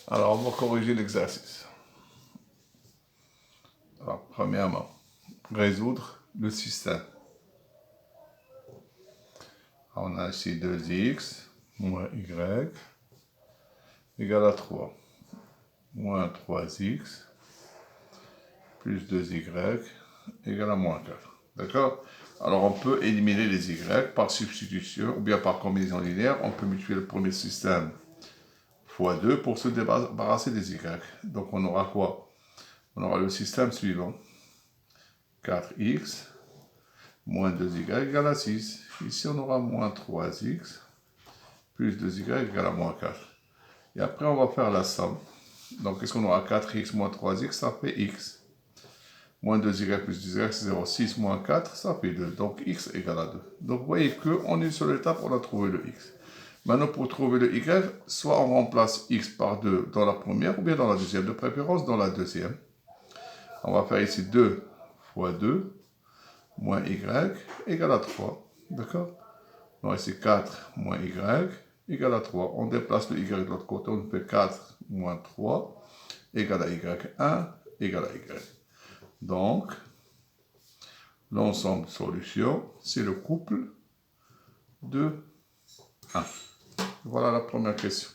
Alors, on va corriger l'exercice. Alors, premièrement, résoudre le système. Alors, on a ici 2x moins y égale à 3. Moins 3x plus 2y égale à moins 4. D'accord? Alors, on peut éliminer les y par substitution ou bien par combinaison linéaire. On peut multiplier le premier système fois 2 pour se débarrasser des y. Donc, on aura quoi? On aura le système suivant. 4x moins 2y égale à 6. Ici, on aura moins 3x plus 2y égale à moins 4. Et après, on va faire la somme. Donc, qu'est-ce qu'on aura? 4x moins 3x, ça fait x. Moins 2y plus 2y, c'est 0. 6 moins 4, ça fait 2. Donc, x égale à 2. Donc, vous voyez qu'en une seule étape, on a trouvé le x. Maintenant, pour trouver le y, soit on remplace x par 2 dans la première, ou bien dans la deuxième, de préférence dans la deuxième. On va faire ici 2 fois 2, moins y égale à 3. D'accord? Donc ici 4 moins y égale à 3. On déplace le y de l'autre côté, on fait 4 moins 3 égale à y1 égale à y. Donc, l'ensemble de solutions, c'est le couple de 1. Voilà la première question.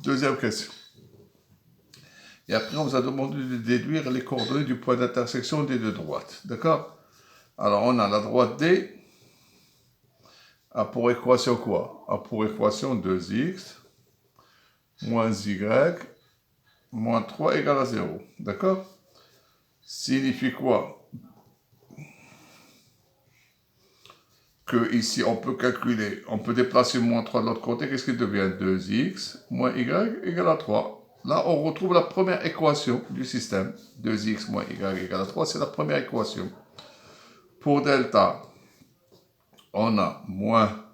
Deuxième question. Et après, on vous a demandé de déduire les coordonnées du point d'intersection des deux droites. D'accord? Alors, on a la droite D a pour équation quoi? A pour équation 2x moins y moins 3 égale à 0. D'accord? Signifie quoi? Que ici, on peut calculer, on peut déplacer moins 3 de l'autre côté. Qu'est-ce qui devient 2x moins y égale à 3. Là, on retrouve la première équation du système. 2x moins y égale à 3, c'est la première équation. Pour delta, on a moins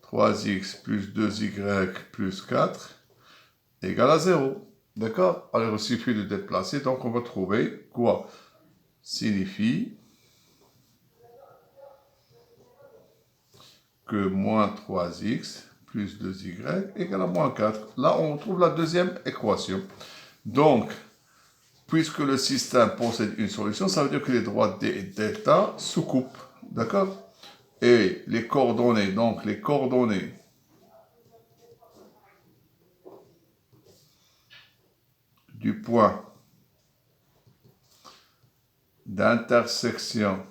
3x plus 2y plus 4 égale à 0. D'accord? Alors, il suffit de déplacer. Donc, on va trouver quoi? Signifie que moins 3x plus 2y égale à moins 4. Là, on trouve la deuxième équation. Donc, puisque le système possède une solution, ça veut dire que les droites d et delta se coupent. D'accord? Et les coordonnées, donc les coordonnées du point d'intersection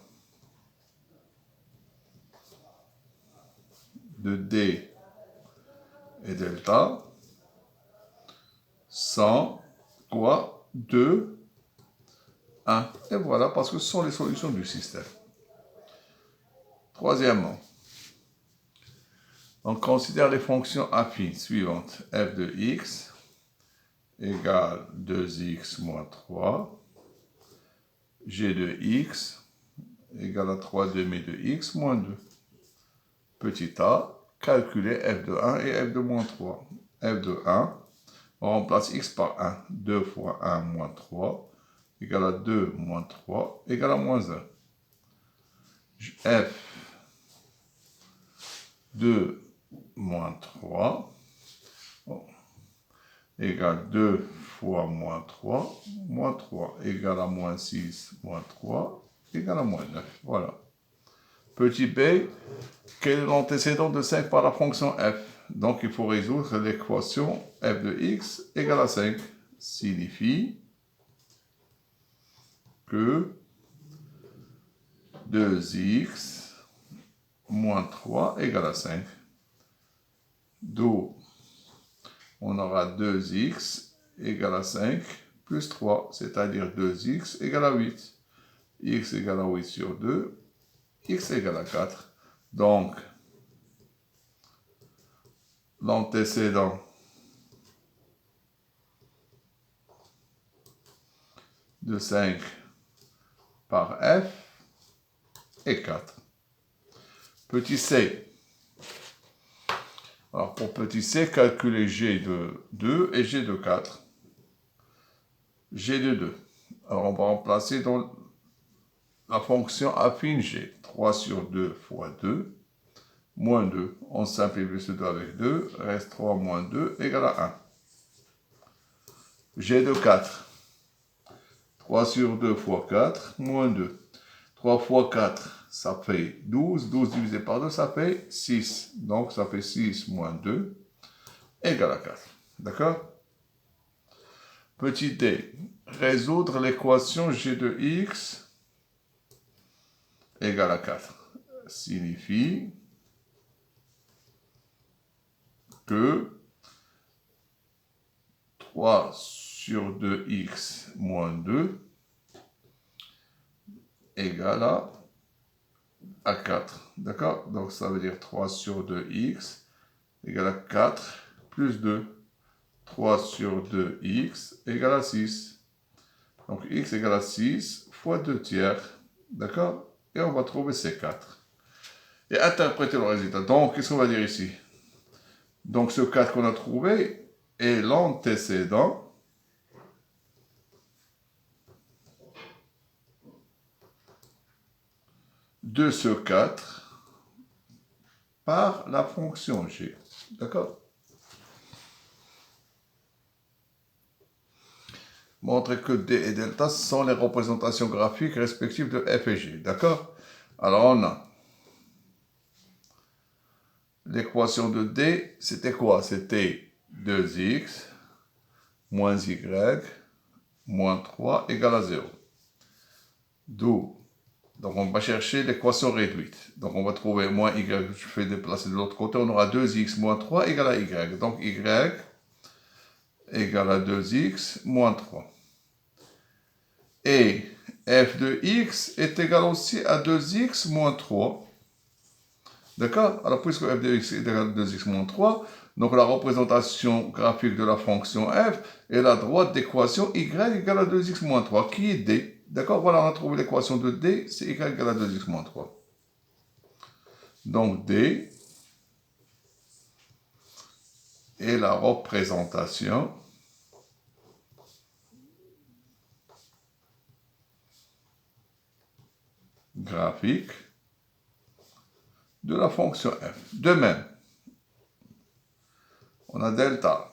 de D et delta sont quoi? 2, 1. Et voilà, parce que ce sont les solutions du système. Troisièmement, on considère les fonctions affines suivantes. f de x égale 2x moins 3. G de x égale à 3 demi de x moins 2. Petit a, calculer f de 1 et f de moins 3. f de 1, on remplace x par 1. 2 fois 1 moins 3 égale à 2 moins 3 égale à moins 1. f de moins 3 égale 2 fois moins 3 égale à moins 6 moins 3 égale à moins 9. Voilà. Petit b, quel est l'antécédent de 5 par la fonction f? Donc, il faut résoudre l'équation f de x égale à 5. Signifie que 2x moins 3 égale à 5. D'où on aura 2x égale à 5 plus 3, c'est-à-dire 2x égale à 8. X égale à 8 sur 2, x égale à 4. Donc, l'antécédent de 5 par f est 4. Petit c. Alors, pour petit c, calculer g de 2 et g de 4. G de 2. Alors, on va remplacer dans la fonction affine g. 3 sur 2 fois 2, moins 2. On simplifie ce 2 avec 2, reste 3 moins 2 égale à 1. G de 4. 3 sur 2 fois 4, moins 2. 3 fois 4, ça fait 12. 12 divisé par 2, ça fait 6. Donc, ça fait 6 moins 2 égale à 4. D'accord? Petit d. Résoudre l'équation g de x égale à 4. Signifie que 3 sur 2x moins 2 égale à 4. D'accord? Donc ça veut dire 3 sur 2x égale à 4 plus 2. 3 sur 2x égale à 6. Donc x égale à 6 fois 2 tiers. D'accord? Et on va trouver C4. Et interpréter le résultat. Donc, qu'est-ce qu'on va dire ici? Donc ce 4 qu'on a trouvé est l'antécédent de ce 4 par la fonction g. D'accord? Montrer que d et delta sont les représentations graphiques respectives de f et g. D'accord? Alors on a l'équation de d, c'était quoi? C'était 2x moins y moins 3 égale à 0. D'où, donc on va chercher l'équation réduite. Donc on va trouver moins y, je fais déplacer de l'autre côté, on aura 2x moins 3 égale à y. Donc y égale à 2x moins 3. Et f de x est égal aussi à 2x moins 3. D'accord? Alors, puisque f de x est égal à 2x moins 3, donc la représentation graphique de la fonction f est la droite d'équation y égale à 2x moins 3, qui est d. D'accord? Voilà, on a trouvé l'équation de d, c'est y égale à 2x moins 3. Donc, d est la représentation graphique de la fonction f. De même, on a delta.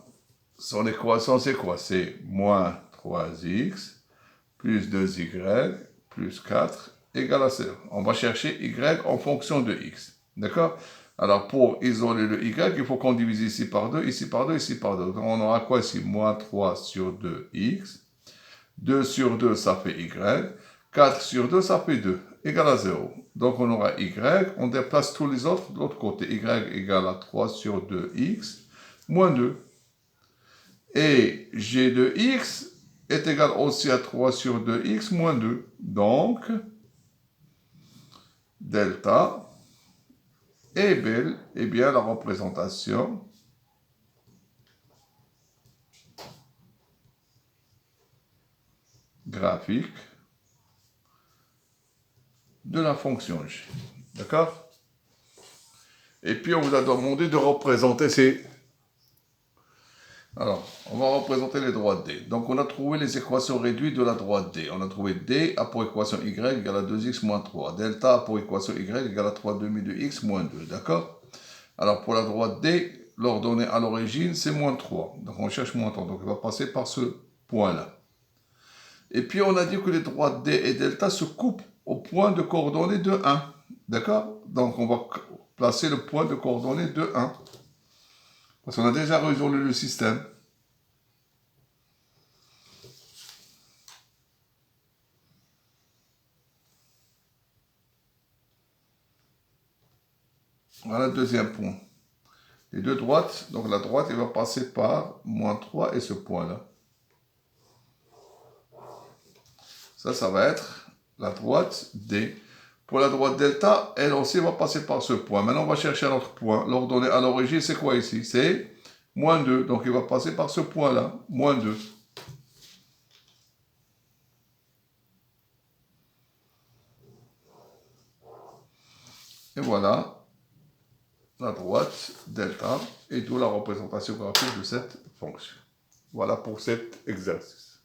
Son équation, c'est quoi? C'est moins 3x plus 2y plus 4 égale à 0. On va chercher y en fonction de x. D'accord? Alors, pour isoler le y, il faut qu'on divise ici par 2, ici par 2, ici par 2. Donc, on aura quoi ici? Moins 3 sur 2x. 2 sur 2, ça fait y. 4 sur 2, ça fait 2. Égale à 0. Donc, on aura y. On déplace tous les autres de l'autre côté. Y égale à 3 sur 2x moins 2. Et g de x est égal aussi à 3 sur 2x moins 2. Donc, delta est bien la représentation graphique de la fonction g. D'accord? Et puis, on vous a demandé de représenter ces... Alors, on va représenter les droites D. Donc, on a trouvé les équations réduites de la droite D. On a trouvé D a pour équation y égale à 2x moins 3. Delta a pour équation y égale à 3 demi de x moins 2. D'accord? Alors, pour la droite D, l'ordonnée à l'origine, c'est moins 3. Donc, on cherche moins 3. Donc, on va passer par ce point-là. Et puis, on a dit que les droites D et delta se coupent au point de coordonnées de 1. D'accord? Donc, on va placer le point de coordonnées de 1. Parce qu'on a déjà résolu le système. Voilà le deuxième point. Les deux droites, donc la droite, elle va passer par moins 3 et ce point-là. Ça va être la droite D. Pour la droite delta, elle aussi va passer par ce point. Maintenant, on va chercher un autre point. L'ordonnée à l'origine, c'est quoi ici? C'est moins 2. Donc, il va passer par ce point-là, moins 2. Et voilà la droite delta et d'où la représentation graphique de cette fonction. Voilà pour cet exercice.